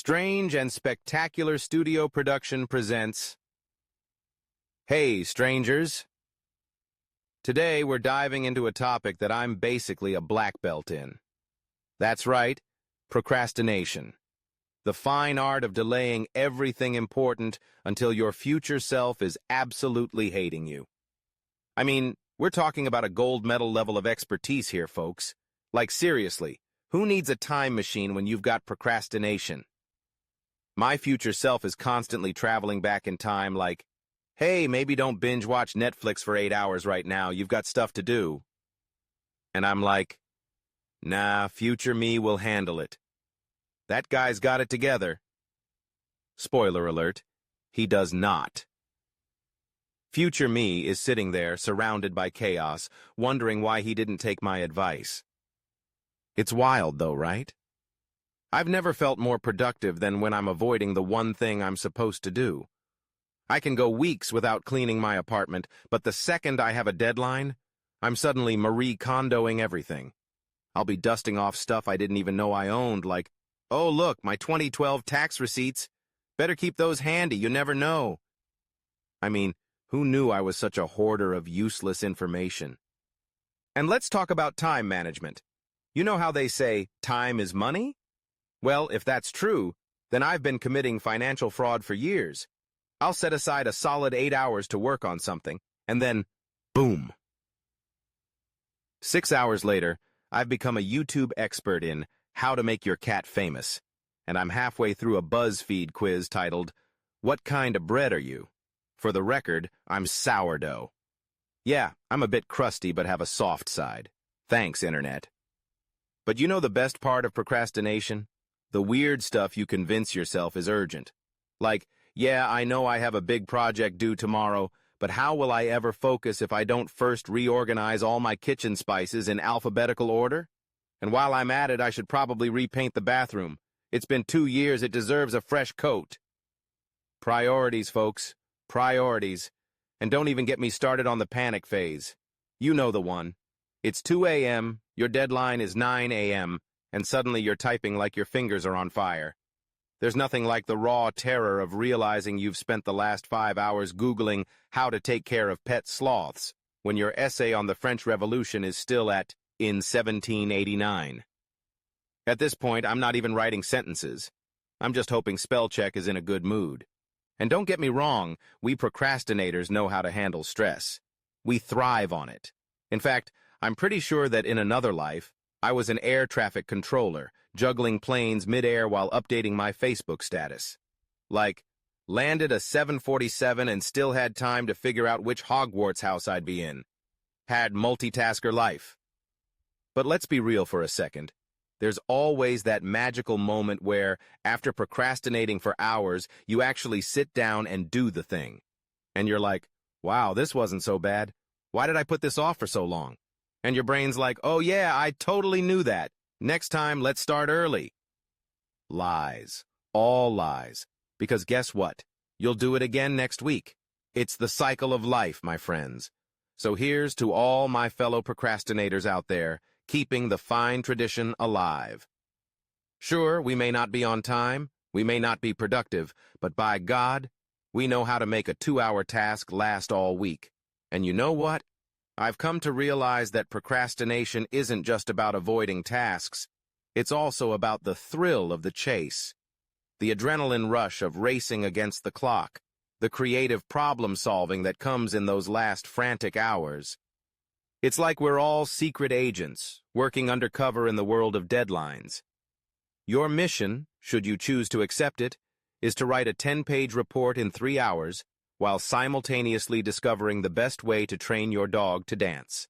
Strange and spectacular studio production presents Hey, strangers! Today we're diving into a topic that I'm basically a black belt in. That's right, procrastination. The fine art of delaying everything important until your future self is absolutely hating you. I mean, we're talking about a gold medal level of expertise here, folks. Like, seriously, who needs a time machine when you've got procrastination? My future self is constantly traveling back in time like, hey, maybe don't binge watch Netflix for 8 hours right now, you've got stuff to do. And I'm like, nah, future me will handle it. That guy's got it together. Spoiler alert, he does not. Future me is sitting there, surrounded by chaos, wondering why he didn't take my advice. It's wild though, right? I've never felt more productive than when I'm avoiding the one thing I'm supposed to do. I can go weeks without cleaning my apartment, but the second I have a deadline, I'm suddenly Marie Kondoing everything. I'll be dusting off stuff I didn't even know I owned, like, oh look, my 2012 tax receipts. Better keep those handy, you never know. I mean, who knew I was such a hoarder of useless information? And let's talk about time management. You know how they say, time is money? Well, if that's true, then I've been committing financial fraud for years. I'll set aside a solid 8 hours to work on something, and then, boom. 6 hours later, I've become a YouTube expert in how to make your cat famous, and I'm halfway through a BuzzFeed quiz titled, What kind of bread are you? For the record, I'm sourdough. Yeah, I'm a bit crusty but have a soft side. Thanks, Internet. But you know the best part of procrastination? The weird stuff you convince yourself is urgent. Like, yeah, I know I have a big project due tomorrow, but how will I ever focus if I don't first reorganize all my kitchen spices in alphabetical order? And while I'm at it, I should probably repaint the bathroom. It's been 2 years, it deserves a fresh coat. Priorities, folks. Priorities. And don't even get me started on the panic phase. You know the one. It's 2 a.m., your deadline is 9 a.m., and suddenly you're typing like your fingers are on fire. There's nothing like the raw terror of realizing you've spent the last 5 hours Googling how to take care of pet sloths when your essay on the French Revolution is still in 1789. At this point, I'm not even writing sentences. I'm just hoping spell check is in a good mood. And don't get me wrong, we procrastinators know how to handle stress. We thrive on it. In fact, I'm pretty sure that in another life, I was an air traffic controller, juggling planes mid-air while updating my Facebook status. Like, landed a 747 and still had time to figure out which Hogwarts house I'd be in. Had multitasker life. But let's be real for a second. There's always that magical moment where, after procrastinating for hours, you actually sit down and do the thing. And you're like, wow, this wasn't so bad. Why did I put this off for so long? And your brain's like, oh yeah, I totally knew that. Next time, let's start early. Lies. All lies. Because guess what? You'll do it again next week. It's the cycle of life, my friends. So here's to all my fellow procrastinators out there, keeping the fine tradition alive. Sure, we may not be on time, we may not be productive, but by God, we know how to make a 2-hour task last all week. And you know what? I've come to realize that procrastination isn't just about avoiding tasks. It's also about the thrill of the chase, the adrenaline rush of racing against the clock, the creative problem-solving that comes in those last frantic hours. It's like we're all secret agents, working undercover in the world of deadlines. Your mission, should you choose to accept it, is to write a 10-page report in 3 hours, while simultaneously discovering the best way to train your dog to dance.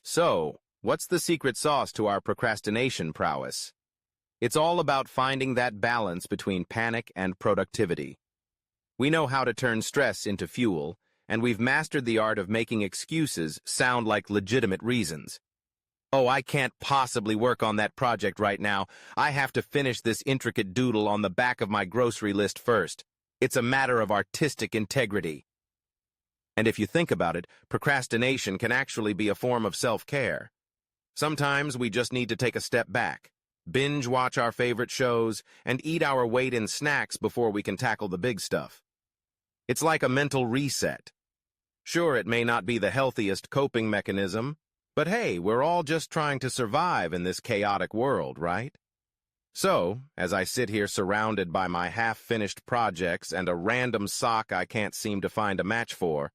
So, what's the secret sauce to our procrastination prowess? It's all about finding that balance between panic and productivity. We know how to turn stress into fuel, and we've mastered the art of making excuses sound like legitimate reasons. Oh, I can't possibly work on that project right now. I have to finish this intricate doodle on the back of my grocery list first. It's a matter of artistic integrity. And if you think about it, procrastination can actually be a form of self-care. Sometimes we just need to take a step back, binge watch our favorite shows, and eat our weight in snacks before we can tackle the big stuff. It's like a mental reset. Sure, it may not be the healthiest coping mechanism, but hey, we're all just trying to survive in this chaotic world, right? So, as I sit here surrounded by my half-finished projects and a random sock I can't seem to find a match for,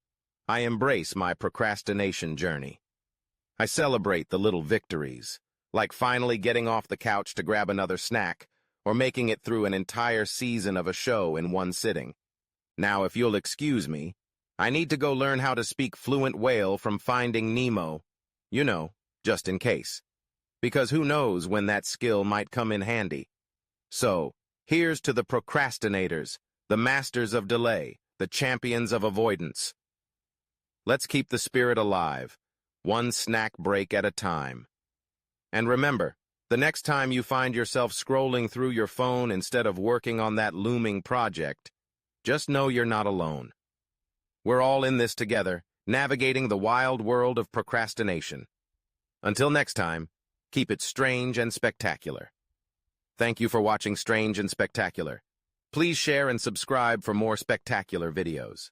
I embrace my procrastination journey. I celebrate the little victories, like finally getting off the couch to grab another snack, or making it through an entire season of a show in one sitting. Now, if you'll excuse me, I need to go learn how to speak fluent whale from Finding Nemo. You know, just in case. Because who knows when that skill might come in handy. So, here's to the procrastinators, the masters of delay, the champions of avoidance. Let's keep the spirit alive, one snack break at a time. And remember, the next time you find yourself scrolling through your phone instead of working on that looming project, just know you're not alone. We're all in this together, navigating the wild world of procrastination. Until next time, keep it strange and spectacular. Thank you for watching Strange and Spectacular. Please share and subscribe for more spectacular videos.